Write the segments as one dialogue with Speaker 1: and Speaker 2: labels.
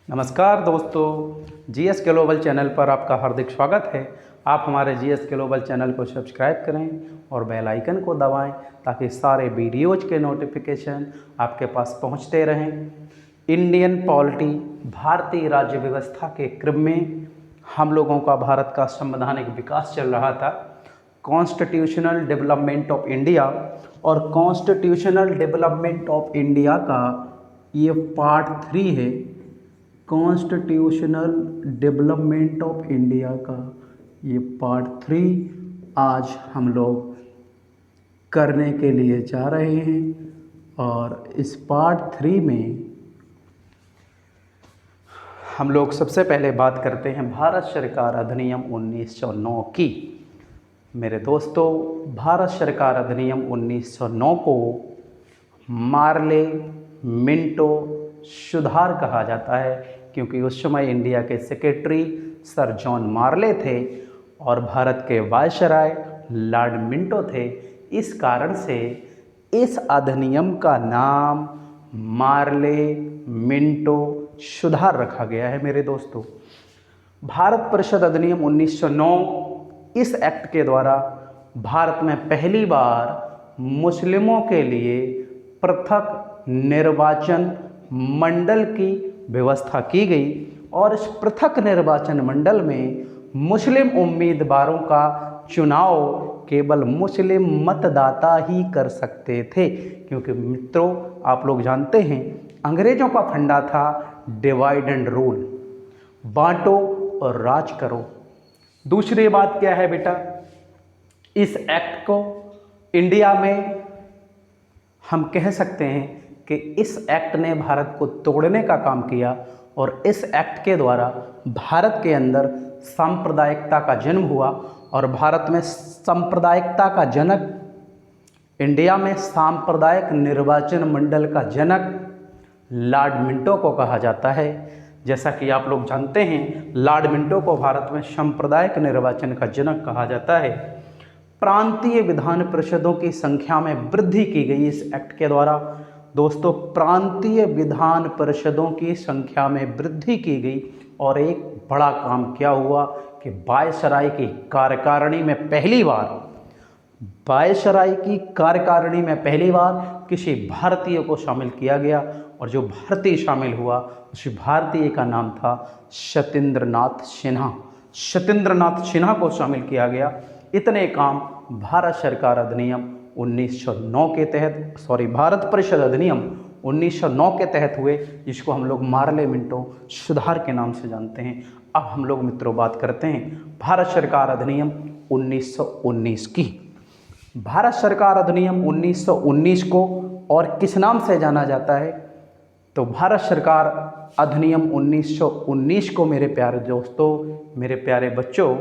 Speaker 1: नमस्कार दोस्तों, GS global channel पर आपका हार्दिक स्वागत है। आप हमारे जीएस ग्लोबल चैनल को सब्सक्राइब करें और बेल आइकन को दबाएं ताकि सारे वीडियोज़ के नोटिफिकेशन आपके पास पहुंचते रहें। इंडियन पॉलिटी, भारतीय राज्य व्यवस्था के क्रम में हम लोगों का भारत का संवैधानिक विकास चल रहा था। कॉन्स्टिट्यूशनल डेवलपमेंट ऑफ इंडिया और कॉन्स्टिट्यूशनल डेवलपमेंट ऑफ इंडिया का ये पार्ट 3 है। कॉन्स्टिट्यूशनल डेवलपमेंट ऑफ इंडिया का ये पार्ट 3 आज हम लोग करने के लिए जा रहे हैं। और इस पार्ट 3 में हम लोग सबसे पहले बात करते हैं भारत सरकार अधिनियम 1909 की। मेरे दोस्तों, भारत सरकार अधिनियम 1909 को मार्ले मिंटो सुधार कहा जाता है, क्योंकि उस समय इंडिया के सेक्रेटरी सर जॉन मार्ले थे और भारत के वायसराय लॉर्ड मिंटो थे। इस कारण से इस अधिनियम का नाम मार्ले मिंटो सुधार रखा गया है। मेरे दोस्तों, भारत परिषद अधिनियम 1909 इस एक्ट के द्वारा भारत में पहली बार मुस्लिमों के लिए पृथक निर्वाचन मंडल की व्यवस्था की गई और इस पृथक निर्वाचन मंडल में मुस्लिम उम्मीदवारों का चुनाव केवल मुस्लिम मतदाता ही कर सकते थे। क्योंकि मित्रों, आप लोग जानते हैं अंग्रेजों का फंडा था डिवाइड एंड रूल, बांटो और राज करो। दूसरी बात क्या है बेटा, इस एक्ट को इंडिया में हम कह सकते हैं कि इस एक्ट ने भारत को तोड़ने का काम किया और इस एक्ट के द्वारा भारत के अंदर सांप्रदायिकता का जन्म हुआ और भारत में सांप्रदायिकता का जनक, इंडिया में सांप्रदायिक निर्वाचन मंडल का जनक लॉर्ड मिंटो को कहा जाता है। जैसा कि आप लोग जानते हैं, लॉर्ड मिंटो को भारत में सांप्रदायिक निर्वाचन का जनक कहा जाता है। प्रांतीय विधान परिषदों की संख्या में वृद्धि की गई इस एक्ट के द्वारा। दोस्तों, प्रांतीय विधान परिषदों की संख्या में वृद्धि की गई और एक बड़ा काम क्या हुआ कि वायसराय की कार्यकारिणी में पहली बार किसी भारतीय को शामिल किया गया और जो भारतीय शामिल हुआ उस भारतीय का नाम था सत्येंद्रनाथ सिन्हा को शामिल किया गया। इतने काम भारत सरकार अधिनियम 1909 के तहत, भारत परिषद अधिनियम 1909 के तहत हुए, जिसको हम लोग मार्ले मिंटो सुधार के नाम से जानते हैं। अब हम लोग मित्रों बात करते हैं भारत सरकार अधिनियम 1919 की। भारत सरकार अधिनियम 1919 को और किस नाम से जाना जाता है? तो भारत सरकार अधिनियम 1919 को मेरे प्यारे दोस्तों, मेरे प्यारे बच्चों,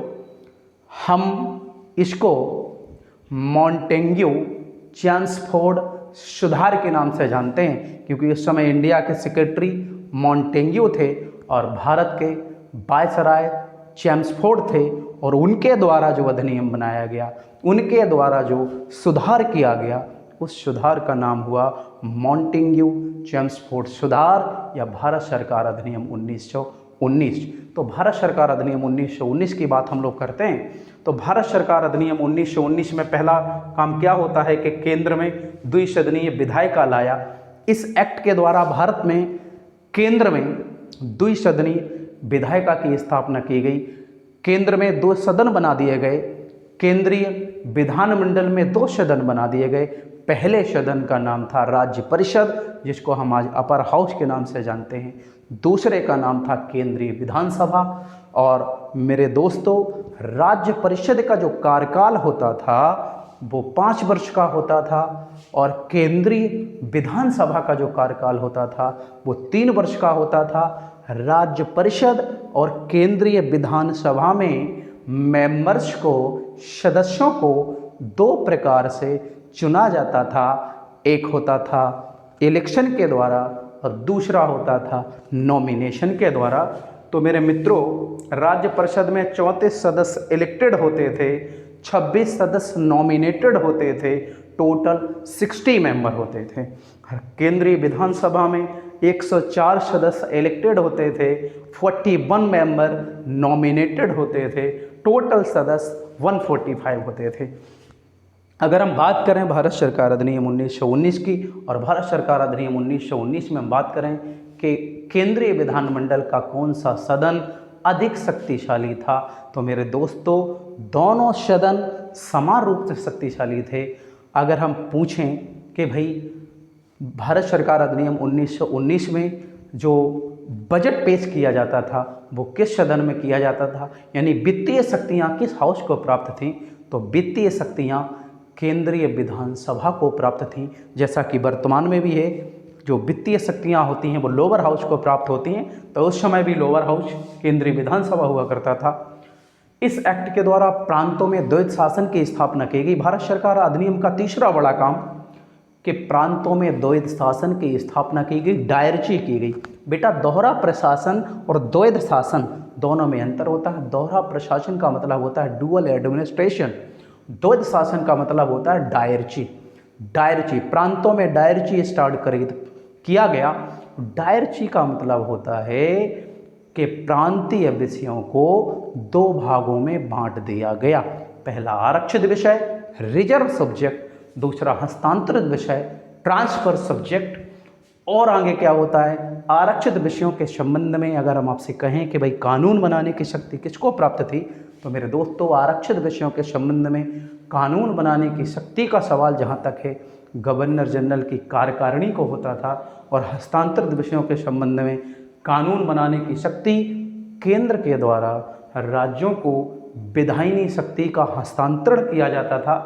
Speaker 1: हम इसको मॉन्टेग्यू चैम्सफोर्ड सुधार के नाम से जानते हैं, क्योंकि उस समय इंडिया के सेक्रेटरी मॉन्टेग्यू थे और भारत के वायसराय चैम्सफोर्ड थे और उनके द्वारा जो अधिनियम बनाया गया, उनके द्वारा जो सुधार किया गया, उस सुधार का नाम हुआ मॉन्टेग्यू चैम्सफोर्ड सुधार या भारत सरकार अधिनियम 1919। तो भारत सरकार अधिनियम 1919 की बात हम लोग करते हैं। तो भारत सरकार अधिनियम 1919 में पहला काम क्या होता है कि केंद्र में द्विसदनीय विधायिका लाया। इस एक्ट के द्वारा भारत में केंद्र में द्विसदनीय विधायिका की स्थापना की गई। केंद्र में 2 सदन बना दिए गए, केंद्रीय विधानमंडल में 2 सदन बना दिए गए। पहले सदन का नाम था राज्य परिषद, जिसको हम आज अपर हाउस के नाम से जानते हैं। दूसरे का नाम था केंद्रीय विधानसभा। और मेरे दोस्तों, राज्य परिषद का जो कार्यकाल होता था वो 5 वर्ष का होता था और केंद्रीय विधानसभा का जो कार्यकाल होता था वो 3 वर्ष का होता था। राज्य परिषद और केंद्रीय विधानसभा में मेंबर्स को, सदस्यों को 2 प्रकार से चुना जाता था। एक होता था इलेक्शन के द्वारा और दूसरा होता था नॉमिनेशन के द्वारा। तो मेरे मित्रों, राज्य परिषद में 34 सदस्य इलेक्टेड होते थे, 26 सदस्य नॉमिनेटेड होते थे, टोटल 60 मेंबर होते थे। केंद्रीय विधानसभा में 104 सदस्य इलेक्टेड होते थे, 41 मेंबर नॉमिनेटेड होते थे, टोटल सदस्य 145 होते थे। अगर हम बात करें भारत सरकार अधिनियम 1919 की और भारत सरकार अधिनियम 1919 में हम बात करें कि केंद्रीय विधानमंडल का कौन सा सदन अधिक शक्तिशाली था, तो मेरे दोस्तों दोनों सदन समान रूप से शक्तिशाली थे। अगर हम पूछें कि भाई भारत सरकार अधिनियम 1919 में जो बजट पेश किया जाता था वो किस सदन में किया जाता था, यानी वित्तीय शक्तियाँ किस हाउस को प्राप्त थीं, तो वित्तीय शक्तियाँ केंद्रीय विधानसभा को प्राप्त थीं। जैसा कि वर्तमान में भी है, जो वित्तीय शक्तियाँ होती हैं वो लोअर हाउस को प्राप्त होती हैं, तो उस समय भी लोअर हाउस केंद्रीय विधानसभा हुआ करता था। इस एक्ट के द्वारा प्रांतों में द्वैध शासन की स्थापना की गई। भारत सरकार अधिनियम का तीसरा बड़ा काम कि प्रांतों में द्वैध शासन की स्थापना की गई, डायरची की गई। बेटा दोहरा प्रशासन और द्वैध शासन दोनों में अंतर होता है। दोहरा प्रशासन का मतलब होता है डुअल एडमिनिस्ट्रेशन, द्वैध शासन का मतलब होता है डायरची। डायरची प्रांतों में डायरची स्टार्ट किया गया। डायरची का मतलब होता है कि प्रांतीय विषयों को दो भागों में बांट दिया गया। पहला आरक्षित विषय रिजर्व सब्जेक्ट, दूसरा हस्तांतरित विषय ट्रांसफर सब्जेक्ट। और आगे क्या होता है, आरक्षित विषयों के संबंध में अगर हम आपसे कहें कि भाई कानून बनाने की शक्ति किसको प्राप्त थी, तो मेरे दोस्तों आरक्षित विषयों के संबंध में कानून बनाने की शक्ति का सवाल जहाँ तक है गवर्नर जनरल की कार्यकारिणी को होता था, और हस्तांतरित विषयों के संबंध में कानून बनाने की शक्ति केंद्र के द्वारा राज्यों को विधायिनी शक्ति का हस्तांतरण किया जाता था।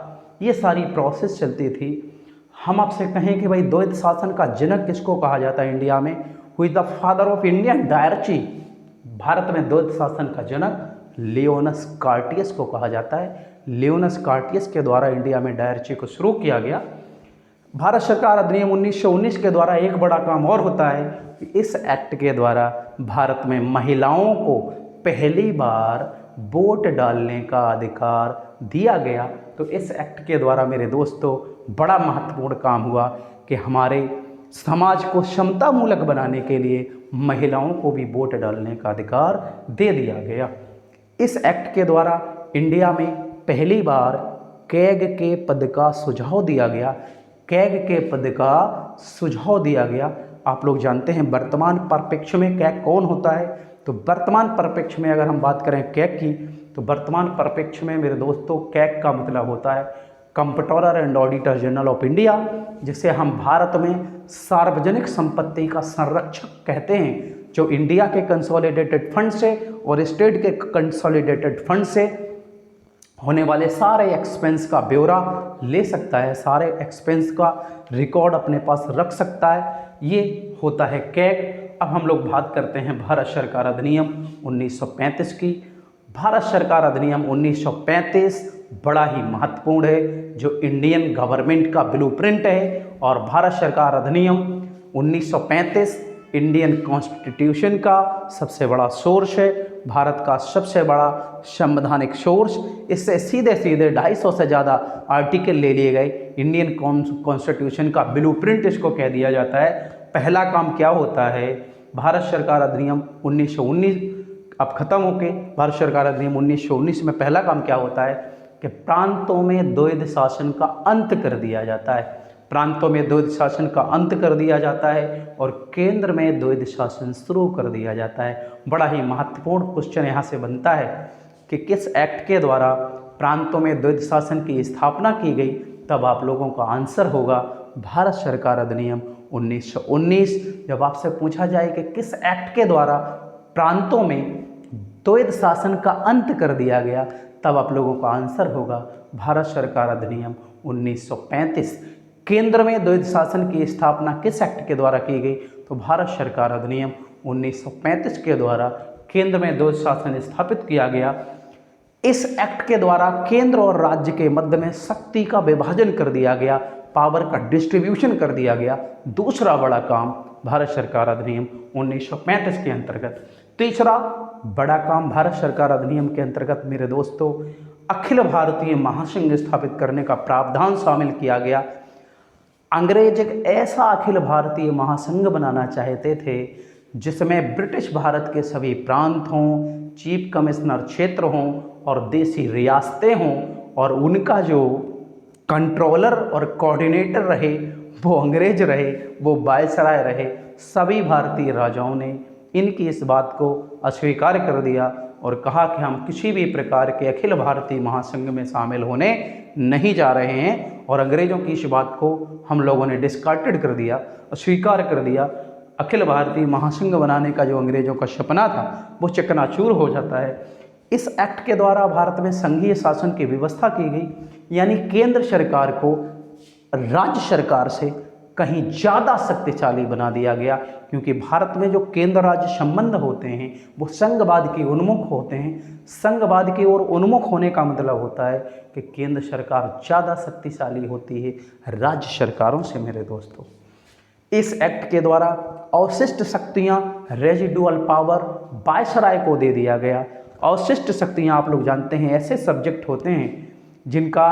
Speaker 1: ये सारी प्रोसेस चलती थी। हम आपसे कहें कि भाई द्वैध शासन का जनक किसको कहा जाता है इंडिया में, who is the father of Indian dyarchy. Bharat में द्वैध शासन का जनक लियोनस कार्टियस को कहा जाता है। लियोनस कार्टियस के द्वारा इंडिया में डायरची को शुरू किया गया। भारत सरकार अधिनियम 1919 के द्वारा एक बड़ा काम और होता है कि इस एक्ट के द्वारा भारत में महिलाओं को पहली बार वोट डालने का अधिकार दिया गया। तो इस एक्ट के द्वारा मेरे दोस्तों बड़ा महत्वपूर्ण काम हुआ कि हमारे समाज को समतामूलक बनाने के लिए महिलाओं को भी वोट डालने का अधिकार दे दिया गया। इस एक्ट के द्वारा इंडिया में पहली बार कैग के पद का सुझाव दिया गया। कैग के पद का सुझाव दिया गया। आप लोग जानते हैं वर्तमान परिप्रेक्ष्य में कैग कौन होता है, तो वर्तमान परिप्रेक्ष्य में अगर हम बात करें कैग की, तो वर्तमान परिप्रेक्ष्य में मेरे दोस्तों कैग का मतलब होता है comptroller and auditor general of India, जिसे हम भारत में सार्वजनिक संपत्ति का संरक्षक कहते हैं, जो इंडिया के कंसोलिडेटेड फंड से और स्टेट के कंसोलिडेटेड फंड से होने वाले सारे एक्सपेंस का ब्यौरा ले सकता है, सारे एक्सपेंस का रिकॉर्ड अपने पास रख सकता है। ये होता है कैग। अब हम लोग बात करते हैं भारत सरकार अधिनियम 1935 की। भारत सरकार अधिनियम 1935 बड़ा ही महत्वपूर्ण है, जो इंडियन गवर्नमेंट का ब्लूप्रिंट है। और भारत सरकार अधिनियम 1935 इंडियन कॉन्स्टिट्यूशन का सबसे बड़ा सोर्स है, भारत का सबसे बड़ा संवैधानिक सोर्स। इससे सीधे सीधे 250 से ज़्यादा आर्टिकल ले लिए गए। इंडियन कॉन्स्टिट्यूशन का ब्लूप्रिंट इसको कह दिया जाता है। पहला काम क्या होता है, भारत सरकार अधिनियम 1919 अब खत्म होके भारत सरकार अधिनियम 1919 में पहला काम क्या होता है कि प्रांतों में द्वैध शासन का अंत कर दिया जाता है। प्रांतों में द्वैध शासन का अंत कर दिया जाता है और केंद्र में द्वैध शासन शुरू कर दिया जाता है। बड़ा ही महत्वपूर्ण क्वेश्चन यहाँ से बनता है कि किस एक्ट के द्वारा प्रांतों में द्वैध शासन की स्थापना की गई, तब आप लोगों का आंसर होगा भारत सरकार अधिनियम 1919। जब आपसे पूछा जाए कि किस एक्ट के द्वारा प्रांतों में द्वैध शासन का अंत कर दिया गया, तब आप लोगों का आंसर होगा भारत सरकार अधिनियम 1935। केंद्र में द्वैध शासन की स्थापना किस एक्ट के द्वारा की गई, तो भारत सरकार अधिनियम 1935 के द्वारा केंद्र में द्वैध शासन स्थापित किया गया। इस एक्ट के द्वारा केंद्र और राज्य के मध्य में शक्ति का विभाजन कर दिया गया, पावर का डिस्ट्रीब्यूशन कर दिया गया। दूसरा बड़ा काम भारत सरकार अधिनियम 1935 के अंतर्गत। तीसरा बड़ा काम भारत सरकार अधिनियम के अंतर्गत मेरे दोस्तों अखिल भारतीय महासंघ स्थापित करने का प्रावधान शामिल किया गया। अंग्रेज एक ऐसा अखिल भारतीय महासंघ बनाना चाहते थे जिसमें ब्रिटिश भारत के सभी प्रांत हों, चीफ कमिश्नर क्षेत्र हों और देसी रियासतें हों, और उनका जो कंट्रोलर और कोऑर्डिनेटर रहे वो अंग्रेज रहे, वो वायसराय रहे। सभी भारतीय राजाओं ने इनकी इस बात को अस्वीकार कर दिया और कहा कि हम किसी भी प्रकार के अखिल भारतीय महासंघ में शामिल होने नहीं जा रहे हैं, और अंग्रेज़ों की इस बात को हम लोगों ने डिस्कार्टेड कर दिया, अस्वीकार कर दिया। अखिल भारतीय महासंघ बनाने का जो अंग्रेज़ों का सपना था वो चकनाचूर हो जाता है। इस एक्ट के द्वारा भारत में संघीय शासन की व्यवस्था की गई, यानी केंद्र सरकार को राज्य सरकार से कहीं ज़्यादा शक्तिशाली बना दिया गया, क्योंकि भारत में जो केंद्र राज्य संबंध होते हैं वो संघवाद के उन्मुख होते हैं। संघवाद की ओर उन्मुख होने का मतलब होता है कि केंद्र सरकार ज़्यादा शक्तिशाली होती है राज्य सरकारों से। मेरे दोस्तों, इस एक्ट के द्वारा अवशिष्ट शक्तियाँ, रेजिडुअल पावर वायसराय को दे दिया गया। अवशिष्ट शक्तियाँ आप लोग जानते हैं ऐसे सब्जेक्ट होते हैं जिनका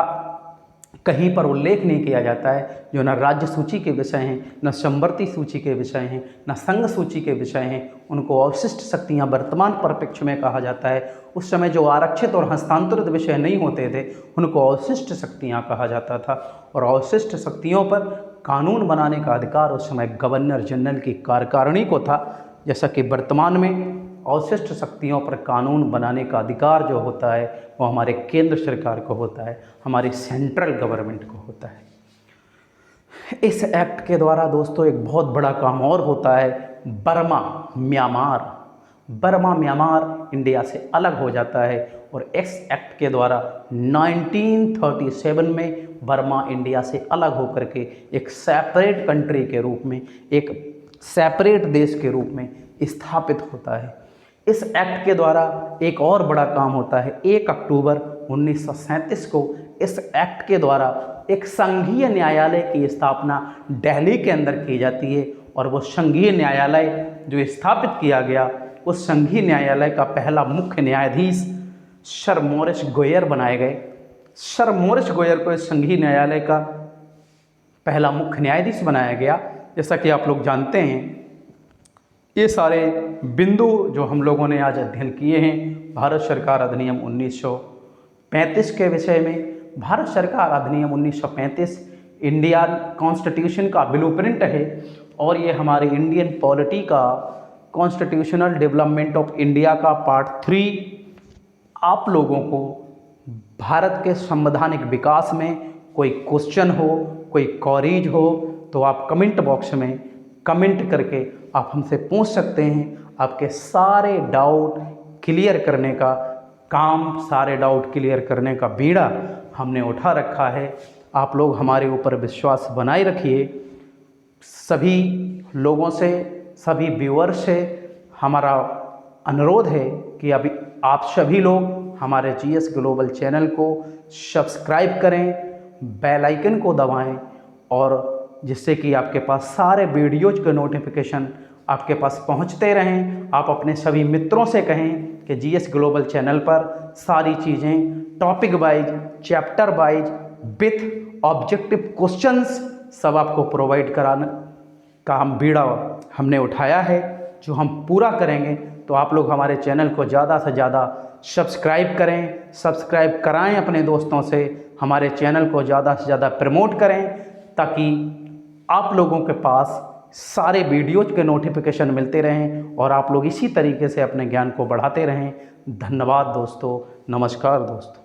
Speaker 1: कहीं पर उल्लेख नहीं किया जाता है, जो न राज्य सूची के विषय हैं, न संवर्ती सूची के विषय हैं, न संघ सूची के विषय हैं। उनको अवशिष्ट शक्तियाँ वर्तमान परिप्रेक्ष्य में कहा जाता है। उस समय जो आरक्षित और हस्तांतरित विषय नहीं होते थे उनको अवशिष्ट शक्तियाँ कहा जाता था, और अवशिष्ट शक्तियों पर कानून बनाने का अधिकार उस समय गवर्नर जनरल की कार्यकारिणी को था, जैसा कि वर्तमान में अवशिष्ट शक्तियों पर कानून बनाने का अधिकार जो होता है वो हमारे केंद्र सरकार को होता है, हमारी सेंट्रल गवर्नमेंट को होता है। इस एक्ट के द्वारा दोस्तों एक बहुत बड़ा काम और होता है, बर्मा म्यांमार इंडिया से अलग हो जाता है, और इस एक्ट के द्वारा 1937 में बर्मा इंडिया से अलग होकर के एक सेपरेट कंट्री के रूप में, एक सेपरेट देश के रूप में स्थापित होता है। इस एक्ट के द्वारा एक और बड़ा काम होता है। 1 अक्टूबर 1937 को इस एक्ट के द्वारा एक संघीय न्यायालय की स्थापना दिल्ली के अंदर की जाती है, और वो संघीय न्यायालय जो स्थापित किया गया, उस संघीय न्यायालय का पहला मुख्य न्यायाधीश सर मॉरिस गोयर बनाए गए। सर मॉरिस गोयर को इस संघीय न्यायालय का पहला मुख्य न्यायाधीश बनाया गया। जैसा कि आप लोग जानते हैं, ये सारे बिंदु जो हम लोगों ने आज अध्ययन किए हैं भारत सरकार अधिनियम 1935 के विषय में। भारत सरकार अधिनियम 1935 इंडियन कॉन्स्टिट्यूशन का ब्लूप्रिंट है, और ये हमारे इंडियन पॉलिटी का कॉन्स्टिट्यूशनल डेवलपमेंट ऑफ इंडिया का पार्ट 3। आप लोगों को भारत के संवैधानिक विकास में कोई क्वेश्चन हो, कोई क्वेरीज हो, तो आप कमेंट बॉक्स में कमेंट करके आप हमसे पूछ सकते हैं। आपके सारे डाउट क्लियर करने का काम, सारे डाउट क्लियर करने का बीड़ा हमने उठा रखा है। आप लोग हमारे ऊपर विश्वास बनाए रखिए। सभी लोगों से, सभी व्यूअर्स से हमारा अनुरोध है कि अभी आप सभी लोग हमारे जीएस ग्लोबल चैनल को सब्सक्राइब करें, बेल आइकन को दबाएं, और जिससे कि आपके पास सारे वीडियोज के नोटिफिकेशन आपके पास पहुंचते रहें। आप अपने सभी मित्रों से कहें कि जीएस ग्लोबल चैनल पर सारी चीज़ें topic wise, chapter wise, with objective questions सब आपको प्रोवाइड कराने का हम बीड़ा हमने उठाया है, जो हम पूरा करेंगे। तो आप लोग हमारे चैनल को ज़्यादा से ज़्यादा सब्सक्राइब करें, सब्सक्राइब कराएं अपने दोस्तों से, हमारे चैनल को ज़्यादा से ज़्यादा प्रमोट करें, ताकि आप लोगों के पास सारे वीडियोज़ के नोटिफिकेशन मिलते रहें और आप लोग इसी तरीके से अपने ज्ञान को बढ़ाते रहें। धन्यवाद दोस्तों, नमस्कार दोस्तों।